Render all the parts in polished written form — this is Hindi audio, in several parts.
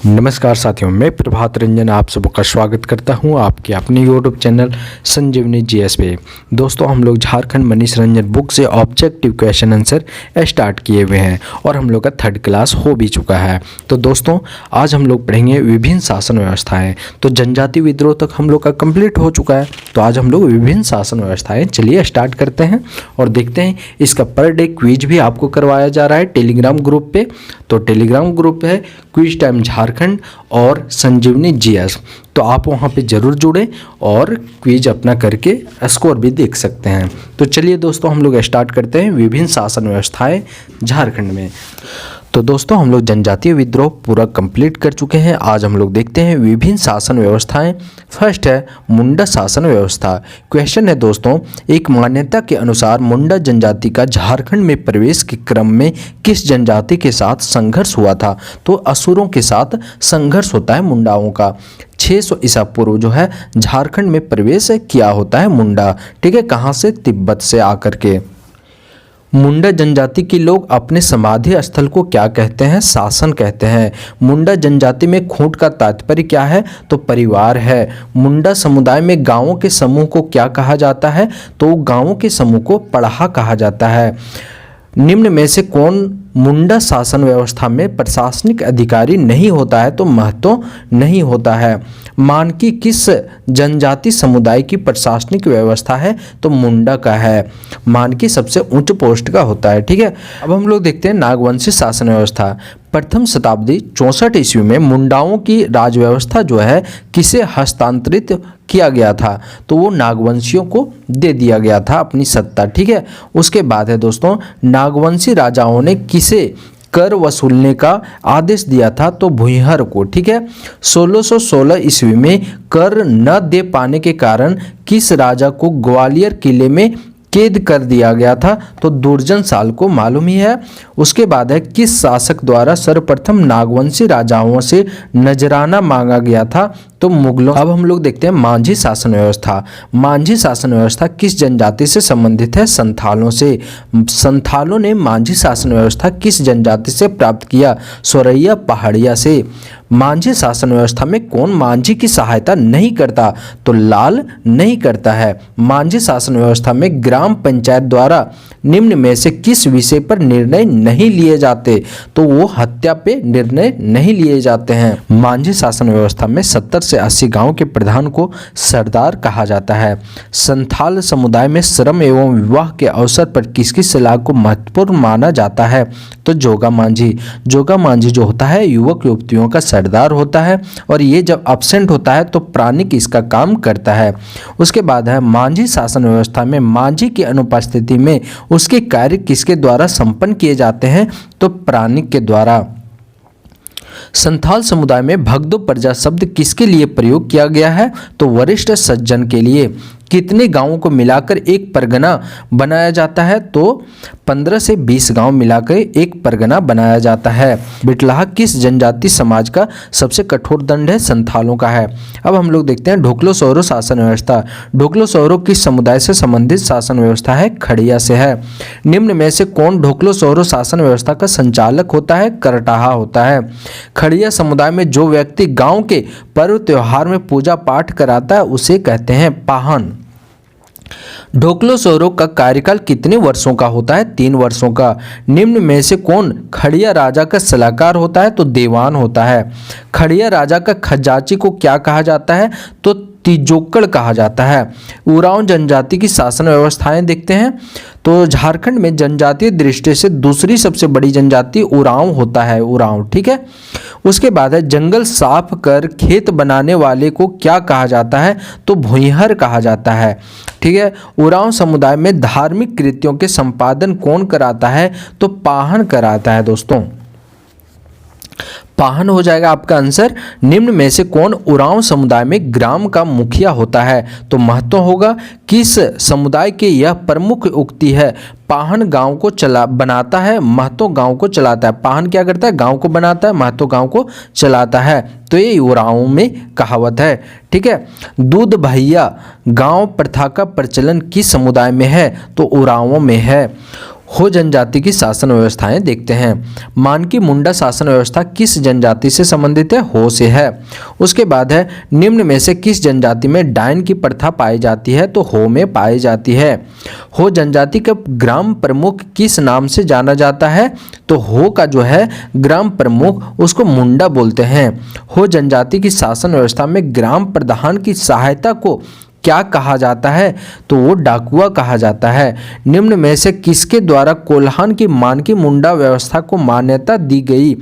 नमस्कार साथियों, मैं प्रभात रंजन आप सबका स्वागत करता हूं आपके अपने यूट्यूब चैनल संजीवनी जीएस पे। दोस्तों, हम लोग झारखंड मनीष रंजन बुक से ऑब्जेक्टिव क्वेश्चन आंसर स्टार्ट किए हुए हैं और हम लोग का 3rd क्लास हो भी चुका है। तो दोस्तों, आज हम लोग पढ़ेंगे विभिन्न शासन व्यवस्थाएं। तो जनजाति विद्रोह तक हम लोग का कंप्लीट हो चुका है, तो आज हम लोग विभिन्न शासन व्यवस्थाएं चलिए स्टार्ट करते हैं और देखते हैं। इसका पर डे क्विज भी आपको करवाया जा रहा है टेलीग्राम ग्रुप पे। तो टेलीग्राम ग्रुप है क्विज टाइम झारखंड और संजीवनी जीएस, तो आप वहां पे ज़रूर जुड़ें और क्विज अपना करके स्कोर भी देख सकते हैं। तो चलिए दोस्तों, हम लोग स्टार्ट करते हैं विभिन्न शासन व्यवस्थाएं झारखंड में। तो दोस्तों, हम लोग जनजातीय विद्रोह पूरा कंप्लीट कर चुके हैं। आज हम लोग देखते हैं विभिन्न शासन व्यवस्थाएं। फर्स्ट है मुंडा शासन व्यवस्था। क्वेश्चन है दोस्तों, एक मान्यता के अनुसार मुंडा जनजाति का झारखंड में प्रवेश के क्रम में किस जनजाति के साथ संघर्ष हुआ था? तो असुरों के साथ संघर्ष होता है मुंडाओं का। 600 ईसा पूर्व जो है झारखंड में प्रवेश किया होता है मुंडा। ठीक है, कहाँ से? तिब्बत से आकर के। मुंडा जनजाति के लोग अपने समाधि स्थल को क्या कहते हैं? शासन कहते हैं। मुंडा जनजाति में खूंट का तात्पर्य क्या है? तो परिवार है। मुंडा समुदाय में गांवों के समूह को क्या कहा जाता है? तो गांवों के समूह को पड़ाहा कहा जाता है। निम्न में से कौन मुंडा शासन व्यवस्था में प्रशासनिक अधिकारी नहीं होता है? तो महतो नहीं होता है। मानकी किस जनजाति समुदाय की प्रशासनिक व्यवस्था है? तो मुंडा का है। मानकी सबसे उच्च पोस्ट का होता है। ठीक है, अब हम लोग देखते हैं नागवंशी शासन व्यवस्था। प्रथम शताब्दी 64 ईस्वी में मुंडाओं की राजव्यवस्था जो है किसे हस्तांतरित किया गया था? तो वो नागवंशियों को दे दिया गया था अपनी सत्ता। ठीक है, उसके बाद है दोस्तों, नागवंशी राजाओं ने किसे कर वसूलने का आदेश दिया था? तो भुइहर को। ठीक है, 1616 ईस्वी में कर न दे पाने के कारण किस राजा को ग्वालियर किले में कैद कर दिया गया था? तो दुर्जन साल को। मालूम ही है। उसके बाद है किस शासक द्वारा सर्वप्रथम नागवंशी राजाओं से नजराना मांगा गया था? तो मुगलों। अब हम लोग देखते हैं मांझी शासन व्यवस्था। मांझी शासन व्यवस्था किस जनजाति से संबंधित है? संथालों से। संथालों ने मांझी शासन व्यवस्था किस जनजाति से प्राप्त किया? सोरैया पहाड़िया से। मांझी शासन व्यवस्था में कौन मांझी की सहायता नहीं करता? तो लाल नहीं करता है। मांझी शासन व्यवस्था में ग्राम पंचायत द्वारा निम्न में से किस विषय पर निर्णय नहीं लिए जाते? तो वो हत्या पे निर्णय नहीं लिए जाते हैं। मांझी शासन व्यवस्था में 70 से 80 गांव के प्रधान को सरदार कहा जाता है। संथाल समुदाय में श्रम एवं विवाह के अवसर पर किसकी सलाह को महत्वपूर्ण माना जाता है? तो जोगा मांझी। जोगा मांझी जो होता है युवक युवतियों का सरदार होता है और ये जब अब्सेंट होता है तो प्राणिक इसका काम करता है। उसके बाद है मांझी शासन व्यवस्था में मांझी की अनुपस्थिति में उसके कार्य किसके द्वारा संपन्न किए जाते हैं? तो प्राणिक के द्वारा। संथाल समुदाय में भगदो प्रजा शब्द किसके लिए प्रयोग किया गया है? तो वरिष्ठ सज्जन के लिए। कितने गांवों को मिलाकर एक परगना बनाया जाता है? तो 15 से 20 गांव मिलाकर एक परगना बनाया जाता है। बिटलाहा किस जनजाति समाज का सबसे कठोर दंड है? संथालों का है। अब हम लोग देखते हैं ढोकलो सौरो शासन व्यवस्था। ढोकलो सौरो किस समुदाय से संबंधित शासन व्यवस्था है? खड़िया से है। निम्न में से कौन ढोकलो सौरो शासन व्यवस्था का संचालक होता है? करटाहा होता है। खड़िया समुदाय में जो व्यक्ति गाँव के पर्व त्योहार में पूजा पाठ कराता है उसे कहते हैं पाहन। ढोकलो सौरो का कार्यकाल कितने वर्षों का होता है? 3 वर्षों का। निम्न में से कौन खड़िया राजा का सलाहकार होता है? तो देवान होता है। खड़िया राजा का खजांची को क्या कहा जाता है? तो तिजोकड़ कहा जाता है। उरांव जनजाति की शासन व्यवस्थाएं देखते हैं। तो झारखंड में जनजातीय दृष्टि से दूसरी सबसे बड़ी जनजाति उरांव होता है। उरांव। ठीक है, उसके बाद है जंगल साफ कर खेत बनाने वाले को क्या कहा जाता है? तो भुइहर कहा जाता है। ठीक है, उरांव समुदाय में धार्मिक कृत्यों के संपादन कौन कराता है? तो पाहन कराता है दोस्तों। पाहन हो जाएगा आपका आंसर। निम्न में से कौन उरांव समुदाय में ग्राम का मुखिया होता है? तो महतो होगा। किस समुदाय के यह प्रमुख उक्ति है? पाहन गांव को बनाता है, महतो गांव को चलाता है। पाहन क्या करता है? गांव को बनाता है, महतो गांव को चलाता है। तो ये उरांव में कहावत है। ठीक है, दूध भैया गांव प्रथा का प्रचलन किस समुदाय में है? तो उरांवों में है। हो जनजाति की शासन व्यवस्थाएं देखते हैं। मानकी मुंडा शासन व्यवस्था किस जनजाति से संबंधित है? हो से है। उसके बाद है निम्न में से किस जनजाति में डायन की प्रथा पाई जाती है? तो हो में पाई जाती है। हो जनजाति का ग्राम प्रमुख किस नाम से जाना जाता है? तो हो का जो है ग्राम प्रमुख उसको मुंडा बोलते हैं। हो जनजाति की शासन व्यवस्था में ग्राम प्रधान की सहायता को क्या कहा जाता है? तो वो डाकुआ कहा जाता है। निम्न में से किसके द्वारा कोल्हान की मानकी मुंडा व्यवस्था को मान्यता दी गई?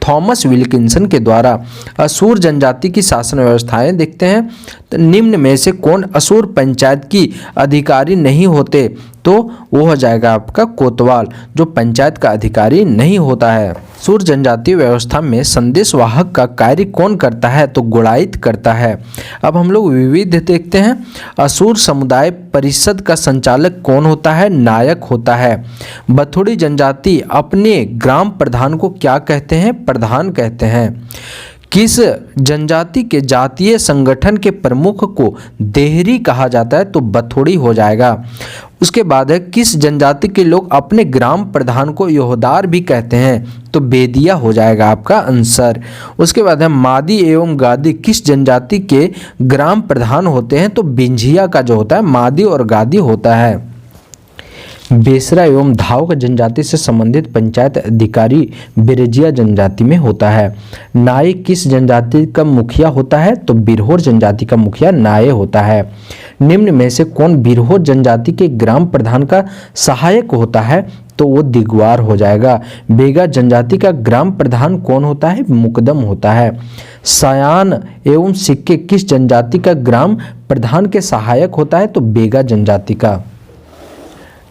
थॉमस विल्किंसन के द्वारा। असुर जनजाति की शासन व्यवस्थाएं देखते हैं। तो निम्न में से कौन असुर पंचायत की अधिकारी नहीं होते? तो वो हो जाएगा आपका कोतवाल, जो पंचायत का अधिकारी नहीं होता है। असुर जनजाति व्यवस्था में संदेशवाहक का कार्य कौन करता है? तो गुड़ायत करता है। अब हम लोग विविध देखते हैं। असुर समुदाय परिषद का संचालक कौन होता है? नायक होता है। बथुड़ी जनजाति अपने ग्राम प्रधान को क्या कहते हैं? प्रधान कहते हैं। किस जनजाति के जातीय संगठन के प्रमुख को देहरी कहा जाता है? तो बथुड़ी हो जाएगा। उसके बाद है किस जनजाति के लोग अपने ग्राम प्रधान को योहदार भी कहते हैं? तो बेदिया हो जाएगा आपका आंसर। उसके बाद है मादी एवं गादी किस जनजाति के ग्राम प्रधान होते हैं? तो बिंझिया का जो होता है मादी और गादी होता है। बेसरा एवं धावक जनजाति से संबंधित पंचायत अधिकारी बिरजिया जनजाति में होता है। नाये किस जनजाति का मुखिया होता है? तो बिरहोर जनजाति का मुखिया नाये होता है। निम्न में से कौन बिरहोर जनजाति के ग्राम प्रधान का सहायक होता है? तो वो दिगवार हो जाएगा। बेगा जनजाति का ग्राम प्रधान कौन होता है? मुकदम होता है। सयान एवं सिक्के किस जनजाति का ग्राम प्रधान के सहायक होता है? तो बेगा जनजाति का।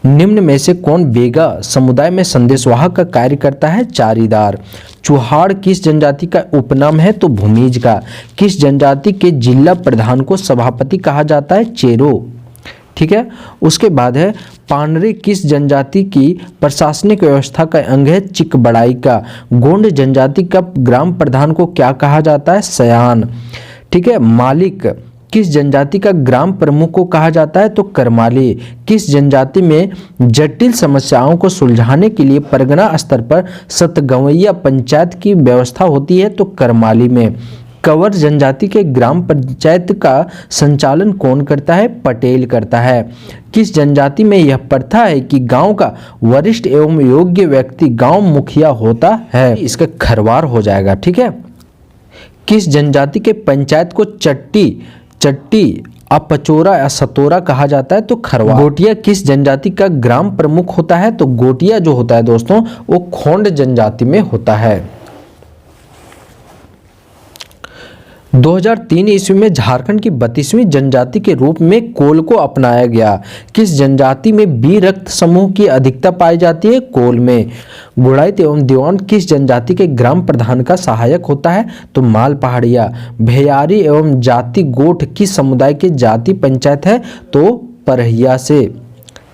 निम्न में से कौन बेगा समुदाय में संदेशवाहक का कार्य करता है? चारीदार। चुहाड़ किस जनजाति का उपनाम है? तो भूमिज का। किस जनजाति के जिला प्रधान को सभापति कहा जाता है? चेरो। ठीक है। उसके बाद है पानरे किस जनजाति की प्रशासनिक व्यवस्था का अंग है? चिकबड़ाई का। गोंड जनजाति का ग्राम प्रधान को क्या कहा जाता है? सयान। ठीक है। मालिक किस जनजाति का ग्राम प्रमुख को कहा जाता है? तो करमाली। किस जनजाति में जटिल समस्याओं को सुलझाने के लिए परगना स्तर पर शतगवैया पंचायत की व्यवस्था होती है? तो करमाली में। कंवर जनजाति के ग्राम पंचायत का संचालन कौन करता है? पटेल करता है। किस जनजाति में यह प्रथा है कि गांव का वरिष्ठ एवं योग्य व्यक्ति गांव मुखिया होता है? इसका खरवार हो जाएगा। ठीक है। किस जनजाति के पंचायत को चट्टी अपचोरा या सतोरा कहा जाता है? तो खरवा। गोटिया किस जनजाति का ग्राम प्रमुख होता है? तो गोटिया जो होता है दोस्तों वो खोंड जनजाति में होता है। 2003 ईस्वी में झारखंड की 32वीं जनजाति के रूप में कोल को अपनाया गया। किस जनजाति में बी रक्त समूह की अधिकता पाई जाती है? कोल में। गुड़ाइत एवं दीवान किस जनजाति के ग्राम प्रधान का सहायक होता है? तो माल पहाड़िया। भैयारी एवं जाति गोठ किस समुदाय की जाति पंचायत है? तो परहिया से।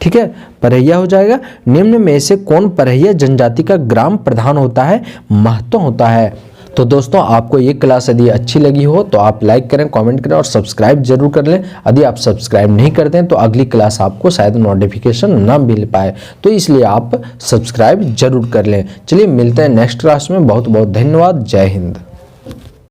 ठीक है। परहिया हो जाएगा। निम्न में से कौन परहिया जनजाति का ग्राम प्रधान होता है? महतो होता है। तो दोस्तों आपको ये क्लास यदि अच्छी लगी हो तो आप लाइक करें, कमेंट करें और सब्सक्राइब जरूर कर लें। यदि आप सब्सक्राइब नहीं करते हैं तो अगली क्लास आपको शायद नोटिफिकेशन ना मिल पाए, तो इसलिए आप सब्सक्राइब जरूर कर लें। चलिए मिलते हैं नेक्स्ट क्लास में। बहुत बहुत धन्यवाद। जय हिंद।